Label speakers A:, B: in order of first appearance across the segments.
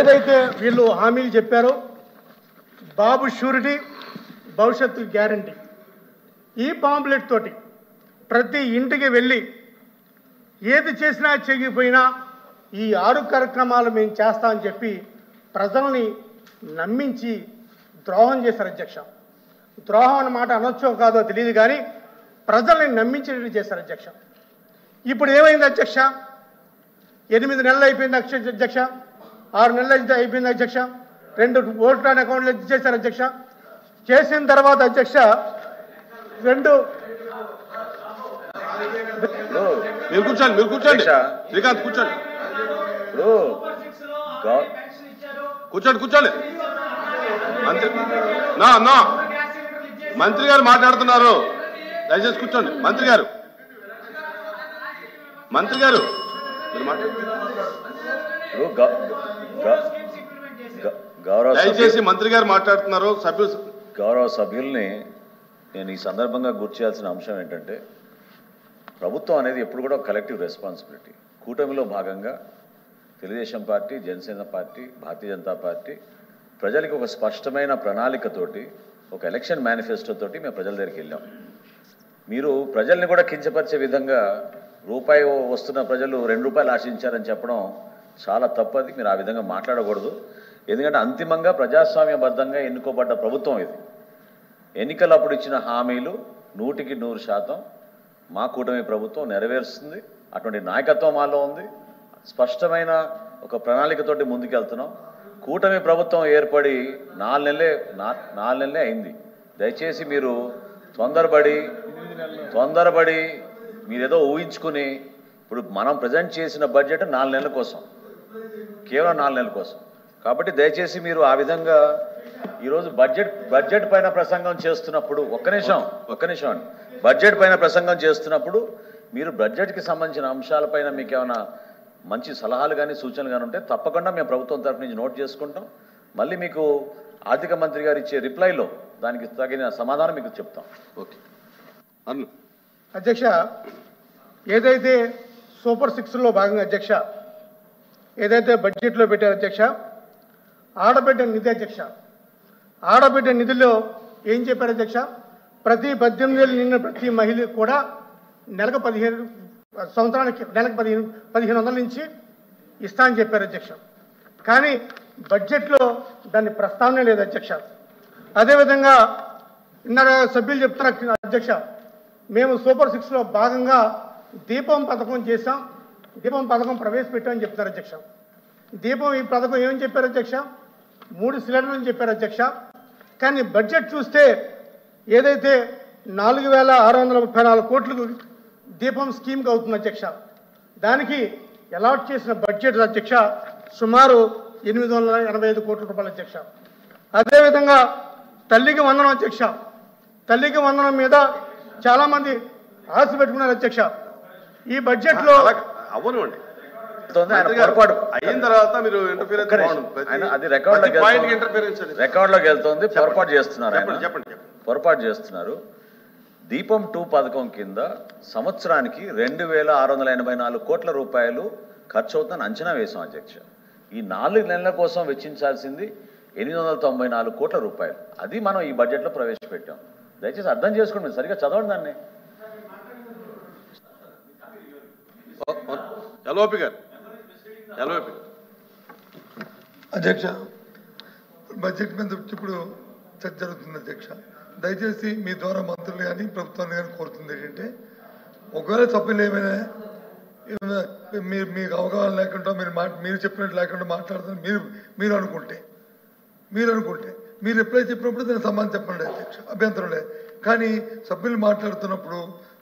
A: ఏదైతే వీళ్ళు హామీలు చెప్పారో బాబు షూరిటీ భవిష్యత్తు గ్యారంటీ ఈ పాంప్లెట్ తోటి ప్రతి ఇంటికి వెళ్ళి ఏది చేసినా చేయకపోయినా ఈ 6 కార్యక్రమాలు మేము చేస్తామని చెప్పి ప్రజల్ని నమ్మించి ద్రోహం చేశారు అధ్యక్ష. ద్రోహం అన్నమాట అనొచ్చో కాదో తెలియదు కానీ ప్రజల్ని నమ్మించేటట్టు చేశారు అధ్యక్ష. ఇప్పుడు ఏమైంది అధ్యక్ష? 8 నెలలు అయిపోయింది అధ్యక్ష, 6 నెలలు అయిపోయింది అధ్యక్ష, 2 ఓట్ ఆన్ అకౌంట్లు చేశారు అధ్యక్ష. చేసిన తర్వాత అధ్యక్ష
B: మీరు కూర్చోండి శ్రీకాంత్ కూర్చోండి కూర్చోండి మంత్రి గారు మాట్లాడుతున్నారు, దయచేసి కూర్చోండి. మంత్రి గారు దయచేసి మంత్రి గారు మాట్లాడుతున్నారు.
C: గౌరవ సభ్యుల్ని నేను ఈ సందర్భంగా గుర్తు చేయాల్సిన అంశం ఏంటంటే, ప్రభుత్వం అనేది ఎప్పుడు కూడా కలెక్టివ్ రెస్పాన్సిబిలిటీ. కూటమిలో భాగంగా Telugu Desam party, Janasena party, Bharatiya Janata party ప్రజలకు ఒక స్పష్టమైన ప్రణాళికతోటి, ఒక ఎలక్షన్ మేనిఫెస్టోతోటి మేము ప్రజల దగ్గరికి వెళ్ళాం. మీరు ప్రజల్ని కూడా కించపరిచే విధంగా రూపాయి వస్తున్న ప్రజలు 2 రూపాయలు ఆశించారని చెప్పడం చాలా తప్పది. మీరు ఆ విధంగా మాట్లాడకూడదు. ఎందుకంటే అంతిమంగా ప్రజాస్వామ్యబద్ధంగా ఎన్నుకోబడ్డ ప్రభుత్వం ఇది. ఎన్నికలప్పుడు ఇచ్చిన హామీలు 100% మా కూటమి ప్రభుత్వం నెరవేరుస్తుంది. అటువంటి నాయకత్వం మాలో ఉంది. స్పష్టమైన ఒక ప్రణాళికతోటి ముందుకెళ్తున్నాం. కూటమి ప్రభుత్వం ఏర్పడి 4 నెలలే అయింది. దయచేసి మీరు తొందరపడి మీరేదో ఊహించుకుని, ఇప్పుడు మనం ప్రజెంట్ చేసిన బడ్జెట్ 4 నెలల కోసం, కేవలం 4 నెలల కోసం. కాబట్టి దయచేసి మీరు ఆ విధంగా ఈరోజు బడ్జెట్ పైన ప్రసంగం చేస్తున్నప్పుడు ఒక్క నిమిషం అండి, బడ్జెట్ పైన ప్రసంగం చేస్తున్నప్పుడు మీరు బడ్జెట్కి సంబంధించిన అంశాలపైన మీకు ఏమైనా మంచి సలహాలు కానీ సూచనలు కానీ ఉంటే తప్పకుండా మేము ప్రభుత్వం తరఫు నుంచి నోట్ చేసుకుంటాం. మళ్ళీ మీకు ఆర్థిక మంత్రి గారు ఇచ్చే రిప్లైలో దానికి తగిన సమాధానం మీకు చెప్తాం.
B: ఓకే
A: అధ్యక్ష, ఏదైతే సూపర్ 6లో భాగంగా అధ్యక్ష ఏదైతే బడ్జెట్లో పెట్టారు అధ్యక్ష, ఆడబిడ్డ నిధి అధ్యక్ష, ఆడబిడ్డ నిధిలో ఏం చెప్పారు అధ్యక్ష? ప్రతి 18 ఏళ్ళు నిన్న ప్రతి మహిళ కూడా నెలకు 15 సంవత్సరానికి నెలకు 1500 నుంచి ఇస్తా అని చెప్పారు అధ్యక్ష. కానీ బడ్జెట్లో దాన్ని ప్రస్తావనే లేదు అధ్యక్ష. అదేవిధంగా ఇందాక సభ్యులు చెప్తున్నారు అధ్యక్ష, మేము సూపర్ 6లో భాగంగా దీపం పథకం చేశాం, దీపం పథకం ప్రవేశపెట్టామని చెప్తున్నారు అధ్యక్ష. దీపం ఈ పథకం ఏమని చెప్పారు అధ్యక్ష? 3 సిలిండర్లు చెప్పారు అధ్యక్ష. కానీ బడ్జెట్ చూస్తే ఏదైతే 4634 కోట్లకు దీపం స్కీమ్కి అవుతుంది అధ్యక్ష, దానికి అలాట్ చేసిన బడ్జెట్ అధ్యక్ష సుమారు 885 కోట్ల రూపాయలు అధ్యక్ష. అదేవిధంగా తల్లికి వందనం అధ్యక్ష, తల్లికి వందనం మీద చాలామంది ఆశ పెట్టుకున్నారు అధ్యక్ష. ఈ బడ్జెట్లో
B: అవ్వనివ్వండి, అయిన తర్వాత మీరు
C: అది రికార్డులోకి వెళ్తుంది. పొరపాటు చేస్తున్నారు. దీపం 2 పథకం కింద సంవత్సరానికి 2684 కోట్ల రూపాయలు ఖర్చు అవుతుందని అంచనా వేశాం అధ్యక్ష. ఈ 4 నెలల కోసం వెచ్చించాల్సింది 894 కోట్ల రూపాయలు. అది మనం ఈ బడ్జెట్లో ప్రవేశపెట్టాం. దయచేసి అర్థం చేసుకోండి, మీరు సరిగ్గా చదవండి దాన్ని.
D: అధ్యక్ష, బడ్జెట్ మీద ఇప్పుడు చర్చ జరుగుతుంది అధ్యక్ష. దయచేసి మీ ద్వారా మంత్రులు కానీ ప్రభుత్వాన్ని కానీ కోరుతుంది ఏంటంటే, ఒకవేళ సభ్యులు ఏమైనా మీకు అవగాహన లేకుండా మీరు చెప్పినట్టు లేకుండా మాట్లాడుతున్న మీరు అనుకుంటే మీరు ఎప్పుడైతే చెప్పినప్పుడు దానికి సమాధానం చెప్పండి అధ్యక్ష, అభ్యంతరం లేదు. కానీ సభ్యులు మాట్లాడుతున్నప్పుడు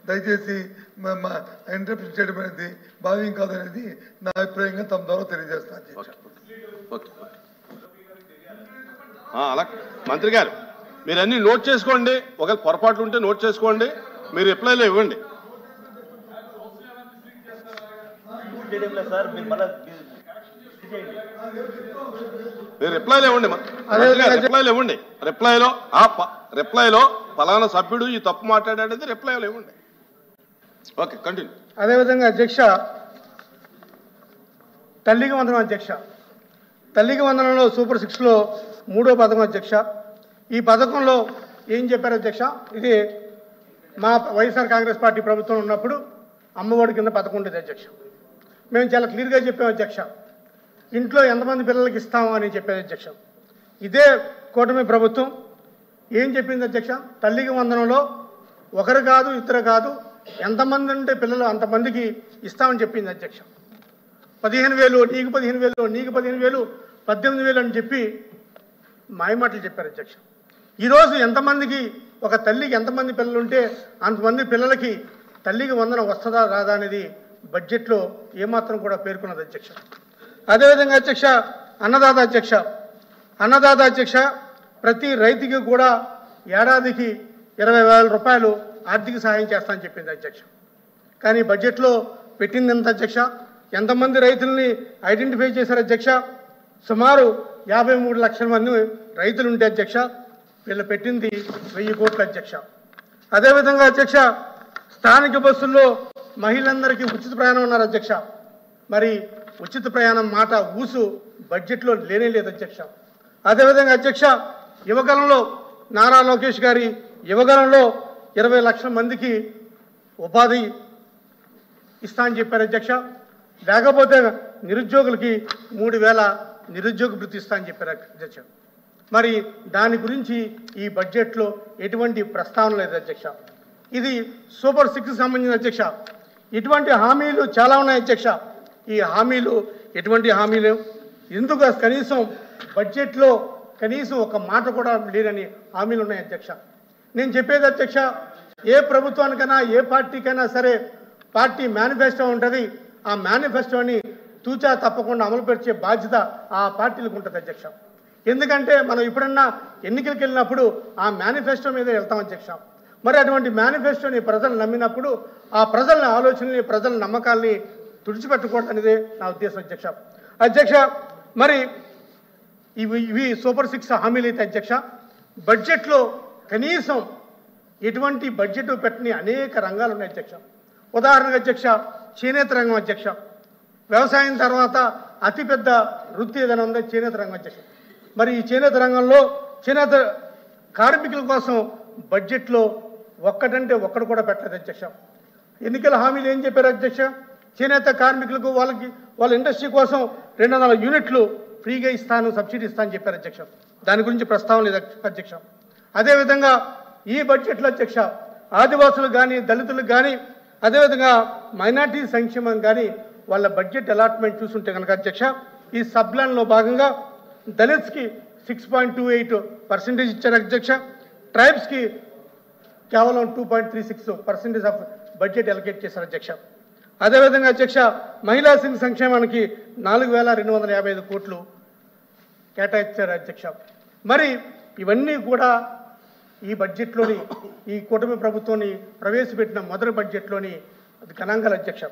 D: దయచేసి ఇంటర్ప్రిట్ చేయడం అనేది భావ్యం కాదనేది నా అభిప్రాయంగా తమ ద్వారా తెలియజేస్తాను అధ్యక్ష.
B: అలా మంత్రి గారు మీరు అన్ని నోట్ చేసుకోండి, ఒకవేళ పొరపాట్లు ఉంటే నోట్ చేసుకోండి, మీరు రిప్లైలో ఇవ్వండి. మీరు రిప్లైలో ఇవ్వండి. రిప్లైలో ఫలానా సభ్యుడు ఈ తప్పు మాట్లాడేది రిప్లైలో ఇవ్వండి. Okay, continue.
A: అదేవిధంగా అధ్యక్ష తల్లికి వందనం అధ్యక్ష, తల్లికి వందనంలో సూపర్ 6లో 3వ పథకం అధ్యక్ష. ఈ పథకంలో ఏం చెప్పారు అధ్యక్ష? ఇది మా వైఎస్ఆర్ కాంగ్రెస్ పార్టీ ప్రభుత్వం ఉన్నప్పుడు అమ్మఒడి కింద పథకం ఉండేది అధ్యక్ష. మేము చాలా క్లియర్గా చెప్పాము అధ్యక్ష, ఇంట్లో ఎంతమంది పిల్లలకి ఇస్తాము అని చెప్పేది అధ్యక్ష. ఇదే కూటమి ప్రభుత్వం ఏం చెప్పింది అధ్యక్ష? తల్లికి వందనంలో ఒకరు కాదు ఇద్దరు కాదు, ఎంతమంది ఉంటే పిల్లలు అంతమందికి ఇస్తామని చెప్పింది అధ్యక్ష. 15,000 నీకు 15,000 నీకు 15,000 18,000 అని చెప్పి మాయమాటలు చెప్పారు అధ్యక్ష. ఈరోజు ఎంతమందికి ఒక తల్లికి ఎంతమంది పిల్లలు ఉంటే అంతమంది పిల్లలకి తల్లికి వందనం వస్తుందా రాదా అనేది బడ్జెట్లో ఏమాత్రం కూడా పేర్కొన్నది అధ్యక్ష. అదేవిధంగా అధ్యక్ష అన్నదాత అధ్యక్ష ప్రతి రైతుకి కూడా ఏడాదికి 20,000 రూపాయలు ఆర్థిక సహాయం చేస్తామని చెప్పింది అధ్యక్ష. కానీ బడ్జెట్లో పెట్టింది ఎంత అధ్యక్ష? ఎంతమంది రైతుల్ని ఐడెంటిఫై చేశారు అధ్యక్ష? సుమారు 53 లక్షల మంది రైతులు ఉంటే అధ్యక్ష వీళ్ళు పెట్టింది 1000 కోట్ల అధ్యక్ష. అదేవిధంగా అధ్యక్ష స్థానిక బస్సుల్లో మహిళలందరికీ ఉచిత ప్రయాణం ఉన్నారు అధ్యక్ష. మరి ఉచిత ప్రయాణం మాట ఊసు బడ్జెట్లో లేనే లేదు అధ్యక్ష. అదేవిధంగా అధ్యక్ష యువగలంలో నారా లోకేష్ గారి యువగలంలో 20 లక్షల మందికి ఉపాధి ఇస్తా అని చెప్పారు అధ్యక్ష. లేకపోతే నిరుద్యోగులకి 3,000 నిరుద్యోగ వృత్తి ఇస్తా అని చెప్పారు అధ్యక్ష. మరి దాని గురించి ఈ బడ్జెట్లో ఎటువంటి ప్రస్తావన లేదు అధ్యక్ష. ఇది సూపర్ 6 సంబంధించిన అధ్యక్ష. ఇటువంటి హామీలు చాలా ఉన్నాయి అధ్యక్ష. ఈ హామీలు ఎటువంటి హామీలు ఎందుకు కనీసం బడ్జెట్లో కనీసం ఒక మాట కూడా లేదని హామీలు ఉన్నాయి అధ్యక్ష. నేను చెప్పేది అధ్యక్ష, ఏ ప్రభుత్వానికైనా ఏ పార్టీకైనా సరే పార్టీ మేనిఫెస్టో ఉంటుంది. ఆ మేనిఫెస్టోని తూచా తప్పకుండా అమలుపరిచే బాధ్యత ఆ పార్టీలకు ఉంటుంది అధ్యక్ష. ఎందుకంటే మనం ఎప్పుడన్నా ఎన్నికలకు వెళ్ళినప్పుడు ఆ మేనిఫెస్టో మీద వెళ్తాం అధ్యక్ష. మరి అటువంటి మేనిఫెస్టోని ప్రజలు నమ్మినప్పుడు ఆ ప్రజల ఆలోచనని ప్రజల నమ్మకాల్ని తుడిచిపెట్టకూడదు అనేది నా ఉద్దేశం అధ్యక్ష. మరి ఇవి సూపర్ 6 హామీలు అయితే అధ్యక్ష బడ్జెట్లో కనీసం ఎటువంటి బడ్జెట్ పెట్టని అనేక రంగాలు ఉన్నాయి అధ్యక్ష. ఉదాహరణకు అధ్యక్ష చేనేత రంగం అధ్యక్ష. వ్యవసాయం తర్వాత అతిపెద్ద వృత్తి ఏదైనా ఉందో చేనేత రంగం అధ్యక్ష. మరి ఈ చేనేత రంగంలో చేనేత కార్మికుల కోసం బడ్జెట్లో ఒక్కటంటే ఒక్కడు కూడా పెట్టలేదు అధ్యక్ష. ఎన్నికల హామీలు ఏం చెప్పారు అధ్యక్ష? చేనేత కార్మికులకు వాళ్ళ ఇండస్ట్రీ కోసం 200 యూనిట్లు ఫ్రీగా ఇస్తాను, సబ్సిడీ ఇస్తానని చెప్పారు అధ్యక్ష. దాని గురించి ప్రస్తావన లేదు అధ్యక్ష. అదేవిధంగా ఈ బడ్జెట్లో అధ్యక్ష ఆదివాసులకు కానీ దళితులకు కానీ అదేవిధంగా మైనార్టీ సంక్షేమం కానీ వాళ్ళ బడ్జెట్ అలాట్మెంట్ చూస్తుంటే కనుక అధ్యక్ష ఈ సబ్ప్లాన్లో భాగంగా దళిత్స్కి 6.28% ఇచ్చారు అధ్యక్ష. ట్రైబ్స్కి కేవలం 2.36% ఆఫ్ బడ్జెట్ అలొకేట్ చేశారు అధ్యక్ష. అదేవిధంగా అధ్యక్ష మహిళా సంక్షేమానికి 4,255 కోట్లు కేటాయించారు అధ్యక్ష. మరి ఇవన్నీ కూడా ఈ బడ్జెట్లోని ఈ కూటమి ప్రభుత్వాన్ని ప్రవేశపెట్టిన మొదటి బడ్జెట్లోని అది గణాంకాలు అధ్యక్ష.